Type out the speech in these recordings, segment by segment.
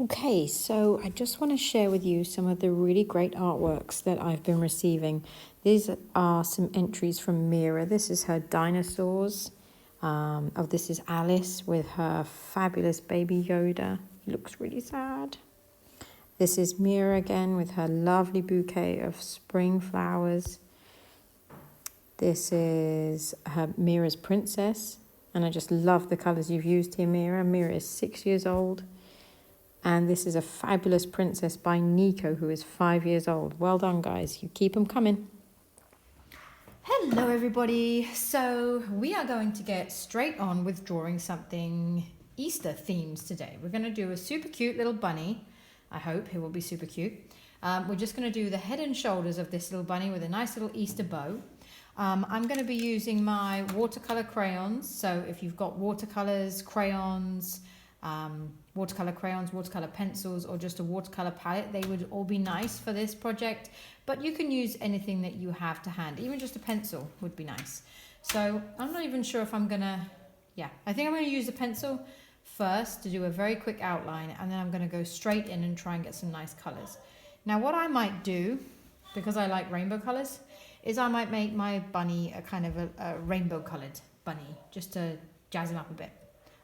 Okay, so I just want to share with you some of the really great artworks that I've been receiving. These are some entries from Mira. This is her dinosaurs. This is Alice with her fabulous baby Yoda. He looks really sad. This is Mira again with her lovely bouquet of spring flowers. This is her Mira's princess. And I just love the colours you've used here, Mira. Mira is 6 years old. And this is a fabulous princess by Nico, who is 5 years old. Well done, guys. You keep them coming. Hello everybody. So we are going to get straight on with drawing something Easter themes today. We're going to do a super cute little bunny. I hope he will be super cute. We're just going to do the head and shoulders of this little bunny with a nice little Easter bow. I'm going to be using my watercolor crayons. So if you've got watercolors, crayons, watercolor pencils, or just a watercolor palette, they would all be nice for this project. But you can use anything that you have to hand. Even just a pencil would be nice. So I'm not even sure if I'm gonna, I think I'm gonna use a pencil first to do a very quick outline, and then I'm gonna go straight in and try and get some nice colors. Now what I might do, because I like rainbow colors, is I might make my bunny a kind of a rainbow colored bunny, just to jazz him up a bit.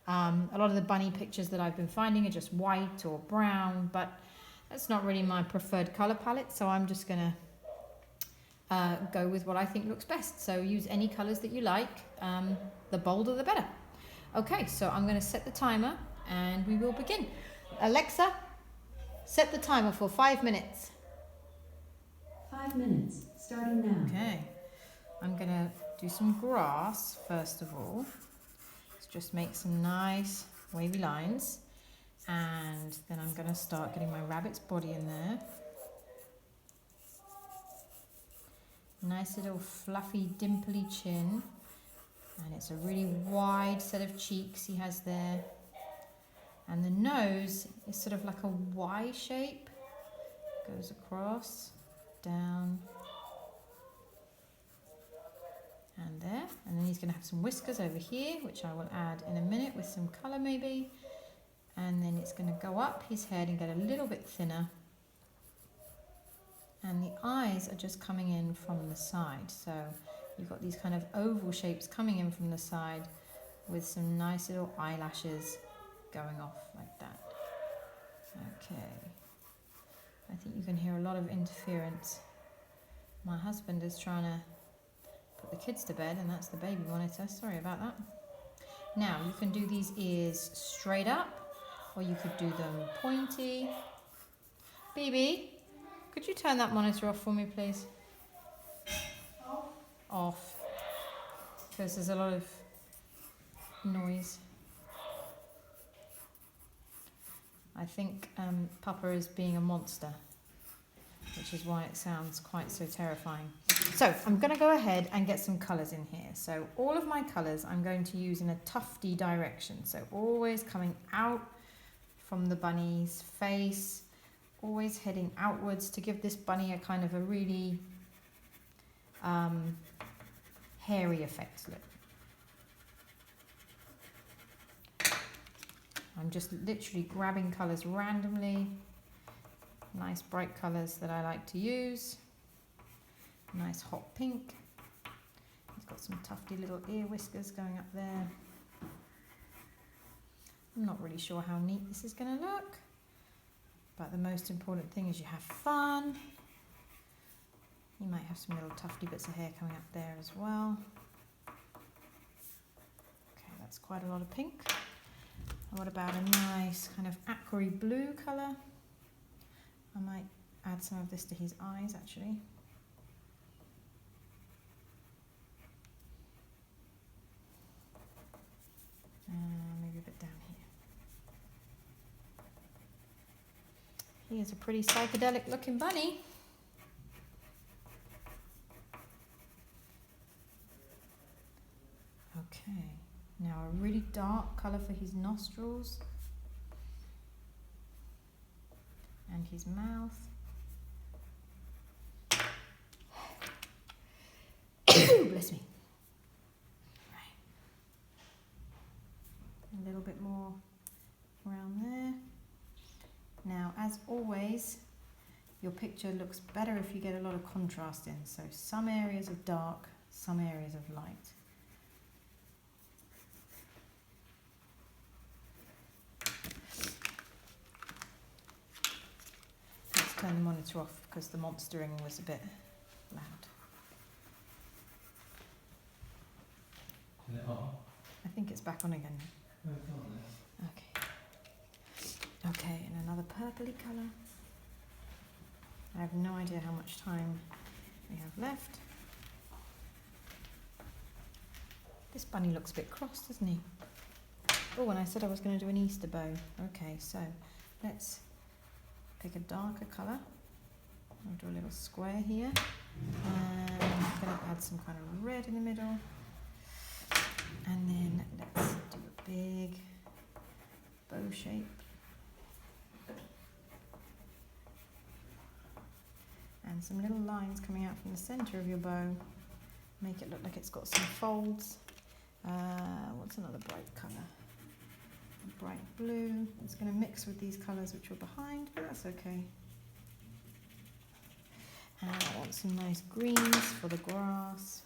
A lot of the bunny pictures that I've been finding are just white or brown, but that's not really my preferred color palette, so I'm just gonna go with what I think looks best. So use any colors that you like, the bolder the better. Okay, so I'm gonna set the timer and we will begin. Alexa, set the timer for 5 minutes. 5 minutes, starting now. Okay, I'm gonna do some grass first of all. Let's just make some nice wavy lines. And then I'm going to start getting my rabbit's body in there. Nice little fluffy dimply chin. And it's a really wide set of cheeks he has there. And the nose is sort of like a Y shape. Goes across, down, and there. And then he's going to have some whiskers over here, which I will add in a minute with some colour maybe. And then it's going to go up his head and get a little bit thinner. And the eyes are just coming in from the side. So you've got these kind of oval shapes coming in from the side with some nice little eyelashes going off like that. Okay. I think you can hear a lot of interference. My husband is trying to put the kids to bed, and that's the baby monitor. Sorry about that. Now you can do these ears straight up, or you could do them pointy. BB, could you turn that monitor off for me, please? Off. Because there's a lot of noise. I think Papa is being a monster, which is why it sounds quite so terrifying. So I'm going to go ahead and get some colours in here. So all of my colours I'm going to use in a tufty direction. So always coming out from the bunny's face, always heading outwards to give this bunny a kind of a really hairy effect. Look. I'm just literally grabbing colours randomly, nice bright colours that I like to use. Nice hot pink. He's got some tufty little ear whiskers going up there. I'm not really sure how neat this is going to look, but the most important thing is you have fun. You might have some little tufty bits of hair coming up there as well. Okay, that's quite a lot of pink. And what about a nice kind of aqua blue colour? I might add some of this to his eyes actually. Maybe a bit down here. He is a pretty psychedelic looking bunny. Okay, now a really dark colour for his nostrils and his mouth. Bless me. A little bit more around there. as always, your picture looks better if you get a lot of contrast in. So some areas of dark, some areas of light. Let's turn the monitor off because the monstering was a bit loud. Turn it on. I think it's back on again. No, it's not there. Okay. Okay, and another purpley colour. I have no idea how much time we have left. This bunny looks a bit cross, doesn't he? Oh, and I said I was going to do an Easter bow. Okay, so let's pick a darker colour. I'll do a little square here. And I'm going to add some kind of red in the middle. And then let's do a big bow shape. And some little lines coming out from the centre of your bow. Make it look like it's got some folds. What's another bright colour? A bright blue. It's going to mix with these colours which are behind, but that's okay. And I want some nice greens for the grass.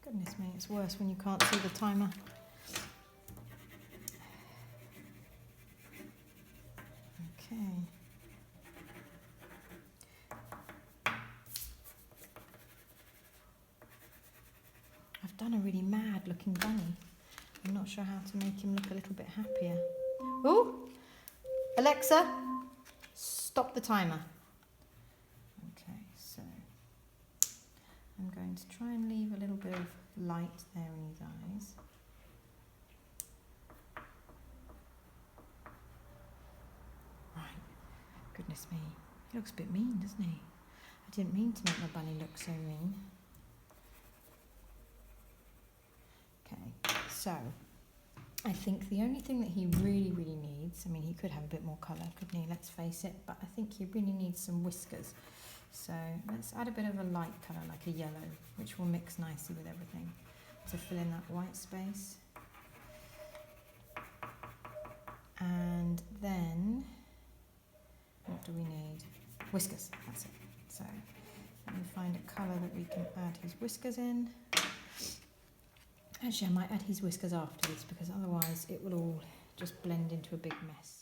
Goodness me, it's worse when you can't see the timer. Okay. I've done a really mad looking bunny. I'm not sure how to make him look a little bit happier. Oh, Alexa, stop the timer. Okay, so I'm going to try and leave a little bit of light there in his eyes. Right, goodness me, he looks a bit mean, doesn't he? I didn't mean to make my bunny look so mean. Okay, so I think the only thing that he really needs, I mean, he could have a bit more colour, couldn't he? Let's face it, but I think he really needs some whiskers. So let's add a bit of a light colour, like a yellow, which will mix nicely with everything to fill in that white space. And then, what do we need? Whiskers, that's it. So let me find a colour that we can add his whiskers in. Actually, I might add his whiskers after this because otherwise it will all just blend into a big mess.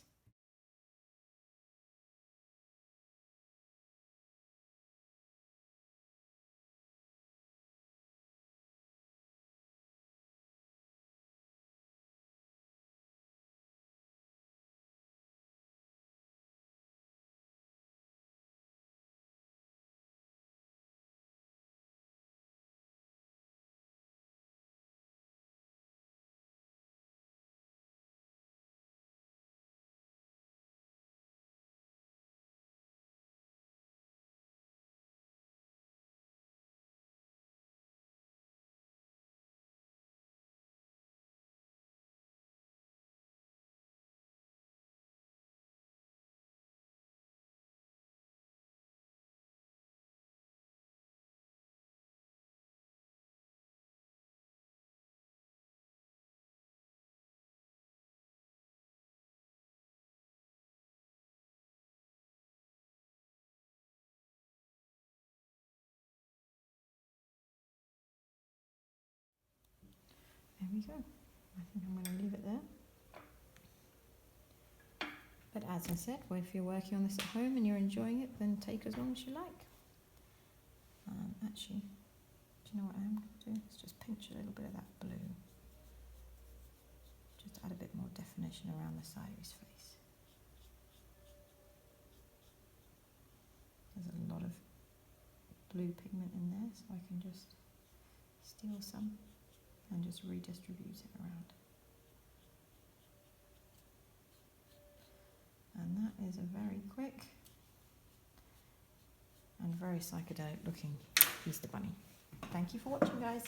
There we go. I think I'm going to leave it there. But as I said, well, if you're working on this at home and you're enjoying it, then take as long as you like. Actually, do you know what I'm going to do? Let's just pinch a little bit of that blue. Just add a bit more definition around the side of his face. There's a lot of blue pigment in there, so I can just steal some and just redistribute it around. And that is a very quick and very psychedelic looking Easter bunny. Thank you for watching, guys.